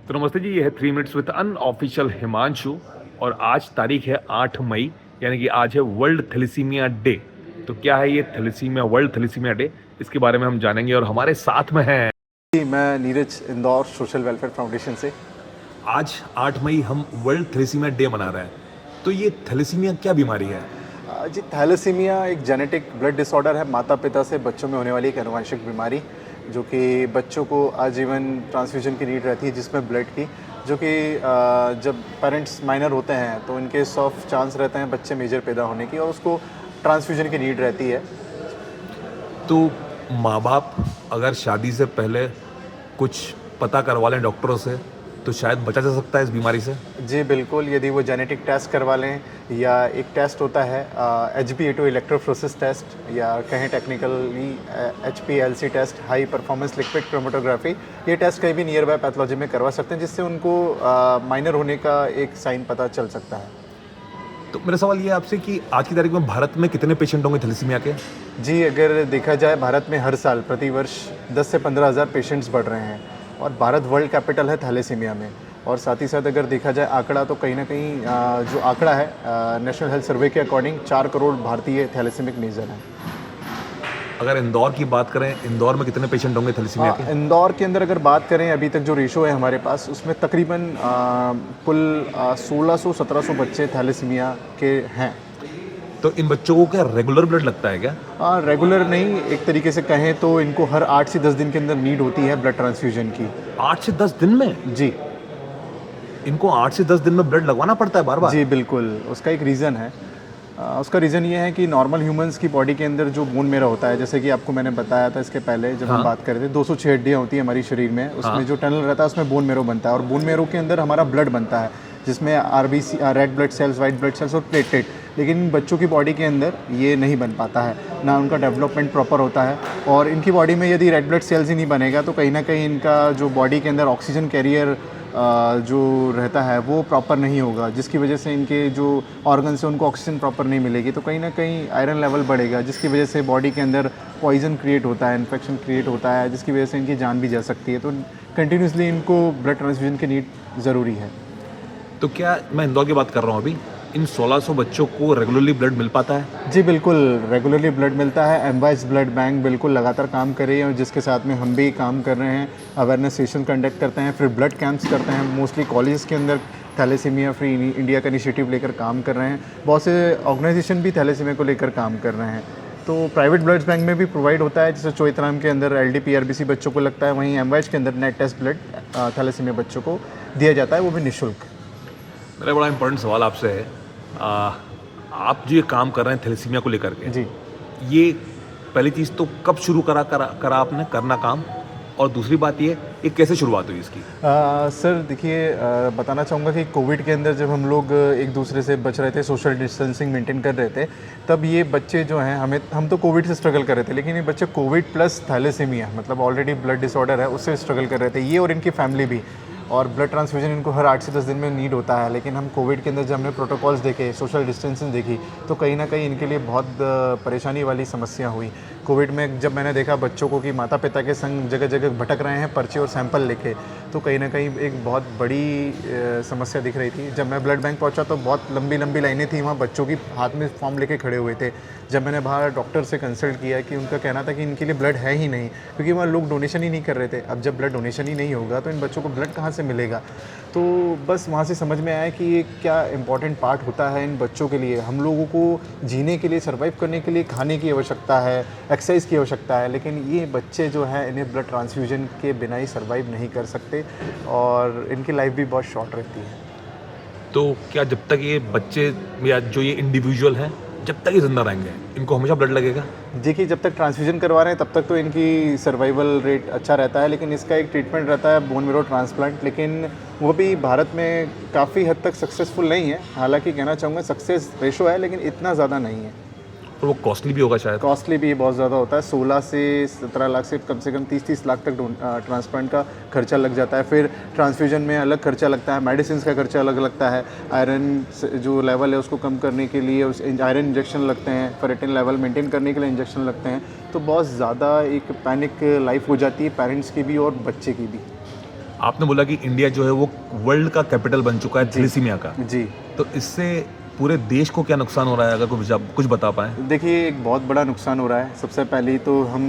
तो नमस्ते जी, ये है 3 मिनट्स विद अनऑफिशियल हिमांशु और आज तारीख है 8 मई, यानी कि आज है वर्ल्ड थैलेसीमिया डे। तो क्या है ये थैलेसीमिया वर्ल्ड थैलेसीमिया डे, इसके बारे में हम जानेंगे और हमारे साथ में हैं जी, मैं Neeraj Indore social welfare foundation से। आज 8 मई हम वर्ल्ड थैलेसीमिया डे मना रहे हैं। तो ये थैलेसीमिया क्या बीमारी है? जी, थैलेसीमिया एक जेनेटिक ब्लड डिसऑर्डर है, माता पिता से बच्चों में होने वाली एक आनुवंशिक बीमारी जो कि बच्चों को आजीवन ट्रांसफ्यूजन की नीड रहती है जिसमें ब्लड की, जो कि जब पेरेंट्स माइनर होते हैं तो इनके 100 चांस रहते हैं बच्चे मेजर पैदा होने की और उसको ट्रांसफ्यूजन की नीड रहती है। तो माँ बाप अगर शादी से पहले कुछ पता करवा लें डॉक्टरों से तो शायद बचा जा सकता है इस बीमारी से। जी बिल्कुल, यदि वो जेनेटिक टेस्ट करवा लें या एक टेस्ट होता है HbA2 इलेक्ट्रोफोरेसिस टेस्ट या कहें technically HPLC test, high performance liquid chromatography, ये टेस्ट कहीं भी नियर बाय पैथोलॉजी में करवा सकते हैं जिससे उनको माइनर होने का एक साइन पता चल सकता है। तो मेरा सवाल ये है आपसे कि आज की तारीख में भारत में कितने पेशेंट होंगे थैलेसीमिया के? जी, अगर देखा जाए भारत में हर साल प्रतिवर्ष 10 से 15 हज़ार पेशेंट्स बढ़ रहे हैं और भारत वर्ल्ड कैपिटल है थैलेसीमिया में। और साथ ही साथ अगर देखा जाए आंकड़ा तो कहीं ना कहीं जो आंकड़ा है नेशनल हेल्थ सर्वे के अकॉर्डिंग 4 करोड़ भारतीय थैलेसीमिक मीजर हैं। अगर इंदौर की बात करें, इंदौर में कितने पेशेंट होंगे थैलेसीमिया के? इंदौर के अंदर अगर बात करें अभी तक जो रेशो है हमारे पास उसमें तकरीबन कुल 1600-1700 बच्चे थैलेसीमिया के हैं। तो इन बच्चों को क्या रेगुलर ब्लड लगता है क्या? रेगुलर नहीं, एक तरीके से कहें तो इनको हर 8 से 10 दिन के अंदर नीड होती है ब्लड ट्रांसफ्यूजन की। 8 से 10 दिन में? जी इनको 8 से 10 दिन में ब्लड लगवाना पड़ता है बार बार? जी बिल्कुल, उसका एक रीज़न है। उसका रीज़न ये है कि नॉर्मल ह्यूमंस की बॉडी के अंदर जो बोन मेरो होता है, जैसे कि आपको मैंने बताया था इसके पहले जब हम बात कर रहे थे, 206 हड्डियाँ होती है हमारी शरीर में, उसमें जो टनल रहता है उसमें बोन मेरो बनता है और बोन मेरो के अंदर हमारा ब्लड बनता है जिसमें RBC, red blood cells, white blood cells और प्लेटलेट। लेकिन बच्चों की बॉडी के अंदर ये नहीं बन पाता है, ना उनका डेवलपमेंट प्रॉपर होता है और इनकी बॉडी में यदि रेड ब्लड सेल्स ही नहीं बनेगा तो कहीं ना कहीं इनका जो बॉडी के अंदर ऑक्सीजन कैरियर जो रहता है वो प्रॉपर नहीं होगा, जिसकी वजह से इनके जो ऑर्गन से उनको ऑक्सीजन प्रॉपर नहीं मिलेगी तो कहीं ना कहीं आयरन लेवल बढ़ेगा, जिसकी वजह से बॉडी के अंदर पॉइजन क्रिएट होता है, इन्फेक्शन क्रिएट होता है, जिसकी वजह से इनकी जान भी जा सकती है। तो कंटिन्यूसली इनको ब्लड ट्रांसफ्यूजन की नीड ज़रूरी है। तो क्या, मैं इंदौर की बात कर रहा हूँ अभी, इन 1600 बच्चों को रेगुलरली ब्लड मिल पाता है? जी बिल्कुल, रेगुलरली ब्लड मिलता है। एमवाइस ब्लड बैंक बिल्कुल लगातार काम कर रही है और जिसके साथ में हम भी काम कर रहे हैं, अवेयरनेस सेशन कंडक्ट करते हैं, फिर ब्लड कैंप्स करते हैं, मोस्टली कॉलेज के अंदर थैलेसीमिया फ्री इंडिया का इनिशिएटिव लेकर काम कर रहे हैं। बहुत से ऑर्गेनाइजेशन भी थैलेसीमिया को लेकर काम कर रहे हैं। तो प्राइवेट ब्लड बैंक में भी प्रोवाइड होता है, जैसे चोइथराम के अंदर LDPRBC बच्चों को लगता है, वहीं एमवाइस के अंदर नेट टेस्ट ब्लड थैलेसीमिया बच्चों को दिया जाता है, वो भी निःशुल्क। मेरा बड़ा इंपॉर्टेंट सवाल आपसे है, आप जो ये काम कर रहे हैं थैलेसीमिया को लेकर के, जी ये पहली चीज़ तो कब शुरू करा आपने करना काम, और दूसरी बात ये कैसे शुरुआत हुई इसकी? सर देखिए, बताना चाहूँगा कि कोविड के अंदर जब हम लोग एक दूसरे से बच रहे थे, सोशल डिस्टेंसिंग मेंटेन कर रहे थे, तब ये बच्चे जो हैं हम तो कोविड से स्ट्रगल कर रहे थे, लेकिन ये बच्चे कोविड प्लस थैलेसीमिया मतलब ऑलरेडी ब्लड डिसऑर्डर है उससे स्ट्रगल कर रहे थे, ये और इनकी फैमिली भी। और ब्लड ट्रांसफ्यूजन इनको हर 8 से 10 दिन में नीड होता है, लेकिन हम कोविड के अंदर जब हमने प्रोटोकॉल्स देखे, सोशल डिस्टेंसिंग देखी, तो कहीं ना कहीं इनके लिए बहुत परेशानी वाली समस्या हुई। कोविड में जब मैंने देखा बच्चों को कि माता पिता के संग जगह जगह भटक रहे हैं पर्चे और सैंपल लेके, तो कहीं ना कहीं एक बहुत बड़ी समस्या दिख रही थी। जब मैं ब्लड बैंक पहुंचा तो बहुत लंबी लंबी लाइनें थी, वहाँ बच्चों की हाथ में फॉर्म लेके खड़े हुए थे। जब मैंने बाहर डॉक्टर से कंसल्ट किया कि उनका कहना था कि इनके लिए ब्लड है ही नहीं, क्योंकि वहाँ लोग डोनेशन ही नहीं कर रहे थे। अब जब ब्लड डोनेशन ही नहीं होगा तो इन बच्चों को ब्लड कहाँ से मिलेगा? तो बस वहाँ से समझ में आया कि ये क्या इम्पॉर्टेंट पार्ट होता है इन बच्चों के लिए। हम लोगों को जीने के लिए, सर्वाइव करने के लिए खाने की आवश्यकता है, एक्सरसाइज की आवश्यकता है, लेकिन ये बच्चे जो हैं इन्हें ब्लड ट्रांसफ्यूजन के बिना ही सर्वाइव नहीं कर सकते और इनकी लाइफ भी बहुत शॉर्ट रहती है। तो क्या जब तक ये बच्चे या जो ये इंडिविजुअल हैं जब तक ये जिंदा रहेंगे इनको हमेशा ब्लड लगेगा? देखिए, जब तक ट्रांसफ्यूजन करवा रहे हैं तब तक तो इनकी सर्वाइवल रेट अच्छा रहता है, लेकिन इसका एक ट्रीटमेंट रहता है बोन मेरो ट्रांसप्लांट, लेकिन वो भी भारत में काफ़ी हद तक सक्सेसफुल नहीं है। हालांकि कहना चाहूँगा सक्सेस रेशो है, लेकिन इतना ज़्यादा नहीं है। और वो कॉस्टली भी होगा शायद? कॉस्टली भी बहुत ज़्यादा होता है, 16 से 17 लाख से कम 30-30 लाख तक ट्रांसप्लांट का खर्चा लग जाता है। फिर ट्रांसफ्यूजन में अलग खर्चा लगता है, मेडिसिन का खर्चा अलग लगता है, आयरन जो लेवल है उसको कम करने के लिए उस आयरन इंजेक्शन लगते हैं, फेरेटिन लेवल मेंटेन करने के लिए इंजेक्शन लगते हैं। तो बहुत ज़्यादा एक पैनिक लाइफ हो जाती है पेरेंट्स की भी और बच्चे की भी। आपने बोला कि इंडिया जो है वो वर्ल्ड का कैपिटल बन चुका है थैलेसीमिया का, जी। तो इससे पूरे देश को क्या नुकसान हो रहा है, अगर कुछ बता पाएँ? देखिए, एक बहुत बड़ा नुकसान हो रहा है। सबसे पहले तो हम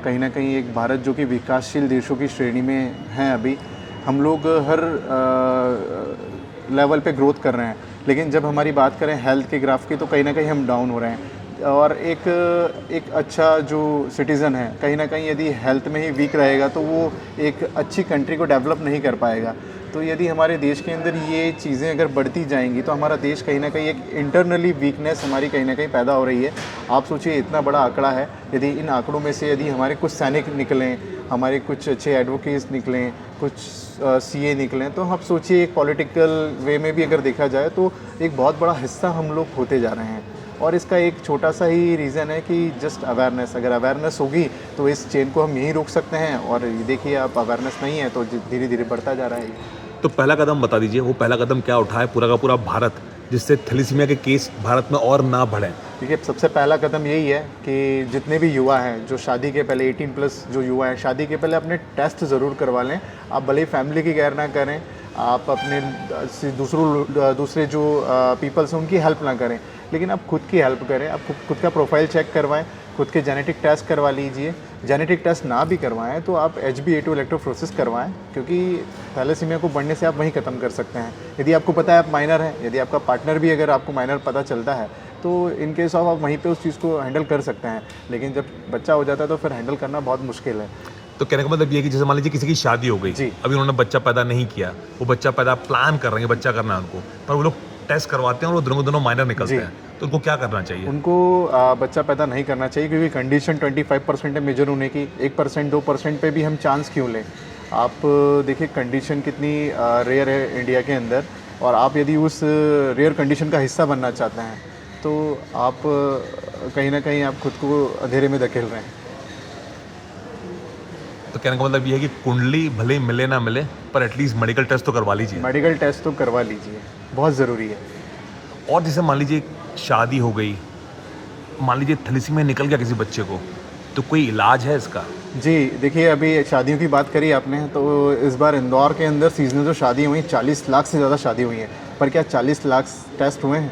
कहीं न कहीं एक भारत जो कि विकासशील देशों की श्रेणी में हैं अभी, हम लोग हर लेवल पे ग्रोथ कर रहे हैं, लेकिन जब हमारी बात करें हेल्थ के ग्राफ की तो कहीं न कहीं हम डाउन हो रहे हैं। और एक अच्छा जो सिटीज़न है, कहीं न कहीं यदि हेल्थ में ही वीक रहेगा तो वो एक अच्छी कंट्री को डेवलप नहीं कर पाएगा। तो यदि हमारे देश के अंदर ये चीज़ें अगर बढ़ती जाएंगी तो हमारा देश कहीं ना कहीं एक इंटरनली वीकनेस हमारी कहीं ना कहीं पैदा हो रही है। आप सोचिए, इतना बड़ा आंकड़ा है, यदि इन आंकड़ों में से यदि हमारे कुछ सैनिक निकलें, हमारे कुछ अच्छे एडवोकेट्स निकलें, कुछ सीए निकलें, तो आप सोचिए एक पॉलिटिकल वे में भी अगर देखा जाए तो एक बहुत बड़ा हिस्सा हम लोग होते जा रहे हैं। और इसका एक छोटा सा ही रीज़न है कि जस्ट अवेयरनेस, अगर अवेयरनेस होगी तो इस चेन को हम यहीं रोक सकते हैं। और ये देखिए, आप अवेयरनेस नहीं है तो धीरे धीरे बढ़ता जा रहा है ये। तो पहला कदम बता दीजिए, वो पहला कदम क्या उठाए पूरा का पूरा भारत, जिससे थैलेसीमिया के केस भारत में और ना बढ़ें? देखिए, सबसे पहला कदम यही है कि जितने भी युवा हैं जो शादी के पहले 18+ जो युवा हैं, शादी के पहले अपने टेस्ट ज़रूर करवा लें। आप भले ही फैमिली की केयर ना करें, आप अपने दूसरे जो पीपल्स हैं उनकी हेल्प ना करें, लेकिन आप खुद की हेल्प करें। आप खुद का प्रोफाइल चेक करवाएं, खुद के जेनेटिक टेस्ट करवा लीजिए। जेनेटिक टेस्ट ना भी करवाएं तो आप HbA2 इलेक्ट्रोफोरेसिस करवाएं, क्योंकि थैलेसीमिया को बढ़ने से आप वहीं ख़त्म कर सकते हैं। यदि आपको पता है आप माइनर हैं, यदि आपका पार्टनर भी अगर आपको माइनर पता चलता है तो इन केस ऑफ आप वहीं पे उस चीज़ को हैंडल कर सकते हैं, लेकिन जब बच्चा हो जाता है तो फिर हैंडल करना बहुत मुश्किल है। तो कहने का मतलब ये है कि जैसे मान लीजिए किसी की शादी हो गई, जी। अभी उन्होंने बच्चा पैदा नहीं किया, वो बच्चा पैदा प्लान कर रहे हैं, बच्चा करना है उनको, पर वो लोग टेस्ट करवाते हैं और वो दोनों माइनर निकलते हैं, तो उनको क्या करना चाहिए? उनको बच्चा पैदा नहीं करना चाहिए, क्योंकि कंडीशन 25% है मेजर होने की। 1% 2% पे भी हम चांस क्यों लें? आप देखिए कंडीशन कितनी रेयर है इंडिया के अंदर, और आप यदि उस रेयर कंडीशन का हिस्सा बनना चाहते हैं तो आप कहीं ना कहीं आप खुद को अंधेरे में धकेल रहे हैं। तो कहने का मतलब ये है कि कुंडली भले ही मिले ना मिले, पर एटलीस्ट मेडिकल टेस्ट तो करवा लीजिए। मेडिकल टेस्ट तो करवा लीजिए, बहुत ज़रूरी है। और जैसे मान लीजिए शादी हो गई, मान लीजिए थैलेसीमिया निकल गया किसी बच्चे को, तो कोई इलाज है इसका? जी, देखिए, अभी शादियों की बात करी आपने, तो इस बार इंदौर के अंदर सीजनल जो शादी हुई, 40 लाख से ज़्यादा शादी हुई हैं, पर क्या 40 लाख टेस्ट हुए हैं?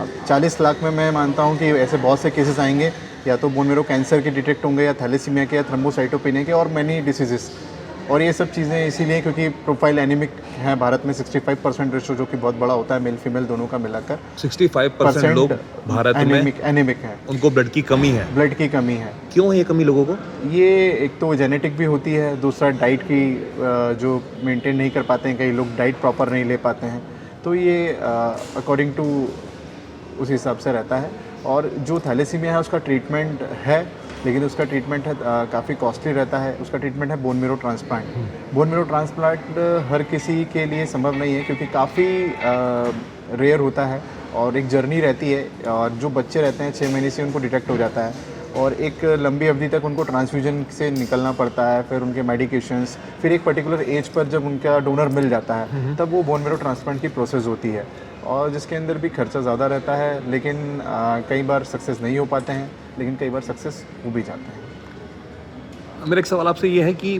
अब 40 लाख में मैं मानता हूँ कि ऐसे बहुत से केसेस आएंगे, या तो बोन मेरो कैंसर के डिटेक्ट होंगे, या थैलेसीमिया के, या थ्रोम्बोसाइटोपेनिया के, और मैनी डिसीजेस। और ये सब चीज़ें इसीलिए क्योंकि प्रोफाइल एनीमिक है भारत में। 65% रेशो जो कि बहुत बड़ा होता है मेल फीमेल दोनों का मिलाकर। 65% लोग भारत में एनीमिक है, उनको ब्लड की कमी है। ब्लड की कमी है। क्यों है ये कमी लोगों को? ये एक तो जेनेटिक भी होती है, दूसरा डाइट की जो मेंटेन नहीं कर पाते हैं, कई लोग डाइट प्रॉपर नहीं ले पाते हैं, तो ये अकॉर्डिंग टू उस हिसाब से रहता है। और जो थैलेसीमिया है उसका ट्रीटमेंट है, लेकिन उसका ट्रीटमेंट है काफ़ी कॉस्टली रहता है। उसका ट्रीटमेंट है bone marrow transplant. Bone marrow transplant हर किसी के लिए संभव नहीं है, क्योंकि काफ़ी रेयर होता है और एक जर्नी रहती है, और जो बच्चे रहते हैं 6 महीने से उनको डिटेक्ट हो जाता है, और एक लंबी अवधि तक उनको ट्रांसफ्यूजन से निकलना पड़ता है, फिर उनके मेडिकेशंस, फिर एक पर्टिकुलर एज पर जब उनका डोनर मिल जाता है तब वो बोन मेरो ट्रांसप्लांट की प्रोसेस होती है, और जिसके अंदर भी खर्चा ज़्यादा रहता है, लेकिन कई बार सक्सेस नहीं हो पाते हैं, लेकिन कई बार सक्सेस हो भी जाते हैं। मेरा एक सवाल आपसे ये है कि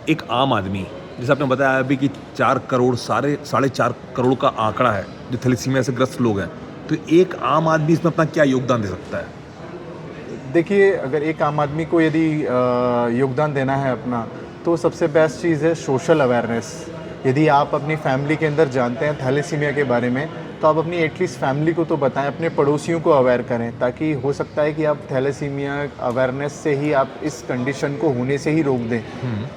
एक आम आदमी, जैसे आपने बताया अभी कि 4 करोड़, 4.5 करोड़ का आंकड़ा है जो थैलेसीमिया से ग्रस्त लोग हैं, तो एक आम आदमी इसमें अपना क्या योगदान दे सकता है? देखिए, अगर एक आम आदमी को यदि योगदान देना है अपना, तो सबसे बेस्ट चीज़ है सोशल अवेयरनेस। यदि आप अपनी फैमिली के अंदर जानते हैं थैलेसीमिया के बारे में, तो आप अपनी एटलीस्ट फैमिली को तो बताएं, अपने पड़ोसियों को अवेयर करें, ताकि हो सकता है कि आप थैलेसीमिया अवेयरनेस से ही आप इस कंडीशन को होने से ही रोक दें।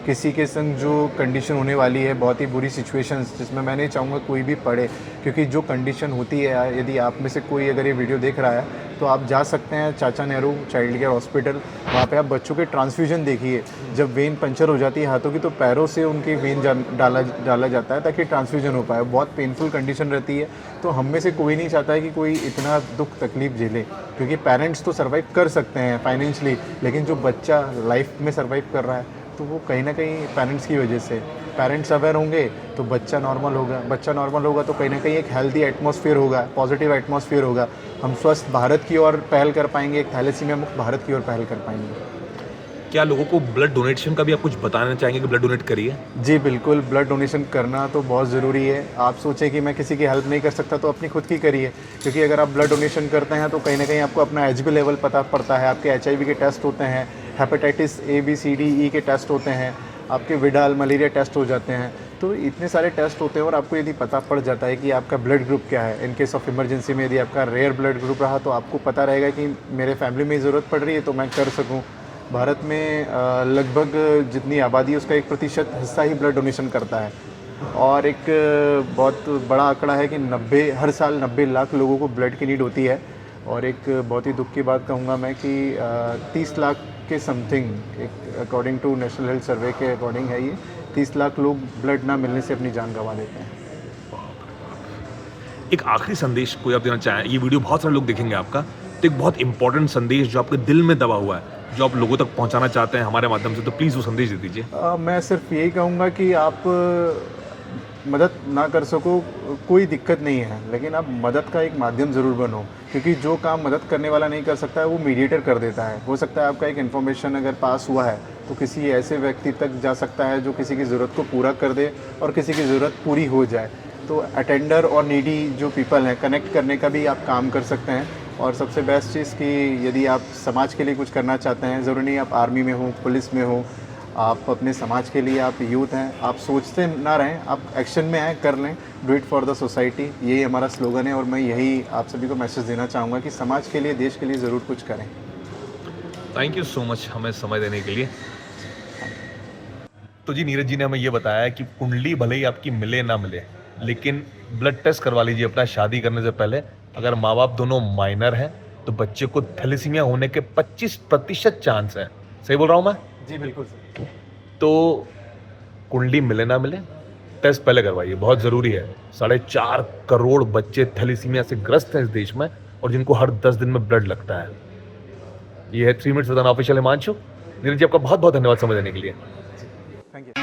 किसी के संग जो कंडीशन होने वाली है, बहुत ही बुरी सिचुएशंस, जिसमें मैं नहीं चाहूँगा कोई भी पड़े, क्योंकि जो कंडीशन होती है, यदि आप में से कोई अगर ये वीडियो देख रहा है तो आप जा सकते हैं चाचा नेहरू चाइल्ड केयर हॉस्पिटल। वहाँ पे आप बच्चों के ट्रांसफ्यूजन देखिए, जब वेन पंचर हो जाती है हाथों की, तो पैरों से उनकी वेन डाला जाता है ताकि ट्रांसफ्यूजन हो पाए। बहुत पेनफुल कंडीशन रहती है, तो हम में से कोई नहीं चाहता है कि कोई इतना दुख तकलीफ झेले, क्योंकि पेरेंट्स तो सर्वाइव कर सकते हैं फाइनेंशियली, लेकिन जो बच्चा लाइफ में सर्वाइव कर रहा है तो वो कहीं ना कहीं पेरेंट्स की वजह से। पेरेंट्स अवेयर होंगे तो बच्चा नॉर्मल होगा, बच्चा नॉर्मल होगा तो कहीं ना कहीं एक हेल्दी एटमॉस्फेयर होगा, पॉजिटिव एटमॉस्फेयर होगा। हम स्वस्थ भारत की ओर पहल कर पाएंगे, एक थैलेसीमिया मुक्त भारत की ओर पहल कर पाएंगे। क्या लोगों को ब्लड डोनेशन का भी आप कुछ बताना चाहेंगे कि ब्लड डोनेट करिए? जी बिल्कुल, ब्लड डोनेशन करना तो बहुत ज़रूरी है। आप सोचें कि मैं किसी की हेल्प नहीं कर सकता तो अपनी खुद की करिए, क्योंकि अगर आप ब्लड डोनेशन करते हैं तो कहीं न कहीं आपको अपना एचबी लेवल पता पड़ता है, आपके एचआईवी के टेस्ट होते हैं, hepatitis A, B, C, D, E के टेस्ट होते हैं, आपके विडाल, मलेरिया टेस्ट हो जाते हैं। तो इतने सारे टेस्ट होते हैं और आपको यदि पता पड़ जाता है कि आपका ब्लड ग्रुप क्या है, इन केस ऑफ इमरजेंसी में यदि आपका रेयर ब्लड ग्रुप रहा तो आपको पता रहेगा कि मेरे फैमिली में ज़रूरत पड़ रही है तो मैं कर सकूँ। भारत में लगभग जितनी आबादी है उसका 1% हिस्सा ही ब्लड डोनेशन करता है और एक बहुत बड़ा आंकड़ा है कि हर साल 90 लाख लोगों को ब्लड की नीड होती है। और एक बहुत ही दुख की बात कहूँगा मैं कि 30 लाख के समथिंग, एक according to national health survey के अकॉर्डिंग है ये, 30 लाख लोग ब्लड ना मिलने से अपनी जान गंवा देते हैं। एक आखिरी संदेश कोई आप देना चाहें? ये वीडियो बहुत सारे लोग देखेंगे आपका, तो एक बहुत इंपॉर्टेंट संदेश जो आपके दिल में दबा हुआ है, जो आप लोगों तक पहुंचाना चाहते हैं हमारे माध्यम से, तो प्लीज़ वो संदेश दे दीजिए। मैं सिर्फ यही कहूँगा कि आप मदद ना कर सको कोई दिक्कत नहीं है, लेकिन आप मदद का एक माध्यम ज़रूर बनो, क्योंकि जो काम मदद करने वाला नहीं कर सकता है वो मीडिएटर कर देता है। हो सकता है आपका एक इन्फॉर्मेशन अगर पास हुआ है तो किसी ऐसे व्यक्ति तक जा सकता है जो किसी की ज़रूरत को पूरा कर दे और किसी की ज़रूरत पूरी हो जाए। तो अटेंडर और नीडी जो पीपल हैं, कनेक्ट करने का भी आप काम कर सकते हैं। और सबसे बेस्ट चीज़ कि यदि आप समाज के लिए कुछ करना चाहते हैं, ज़रूरी नहीं आप आर्मी में हो, पुलिस में हो, आप अपने समाज के लिए, आप यूथ हैं, आप सोचते ना रहें, आप एक्शन में आएँ, कर लें। Do it for the society, यही हमारा स्लोगन है और मैं यही आप सभी को मैसेज देना चाहूँगा कि समाज के लिए, देश के लिए ज़रूर कुछ करें। थैंक यू सो मच हमें समय देने के लिए। तो जी नीरज जी ने हमें ये बताया कि कुंडली भले ही आपकी मिले ना मिले, लेकिन ब्लड टेस्ट करवा लीजिए अपना शादी करने से पहले। अगर माँ बाप दोनों माइनर हैं तो बच्चे को थैलेसीमिया होने के 25% चांस है। सही बोल रहा हूँ मैं? जी बिल्कुल सर। तो कुंडली मिले ना मिले, टेस्ट पहले करवाइए, बहुत ज़रूरी है। 4.5 करोड़ बच्चे थैलेसीमिया से ग्रस्त हैं इस देश में और जिनको हर 10 दिन में ब्लड लगता है। ये है 3 minutes with an official Himanshu. Neeraj ji आपका बहुत बहुत धन्यवाद समय देने के लिए। Thank you.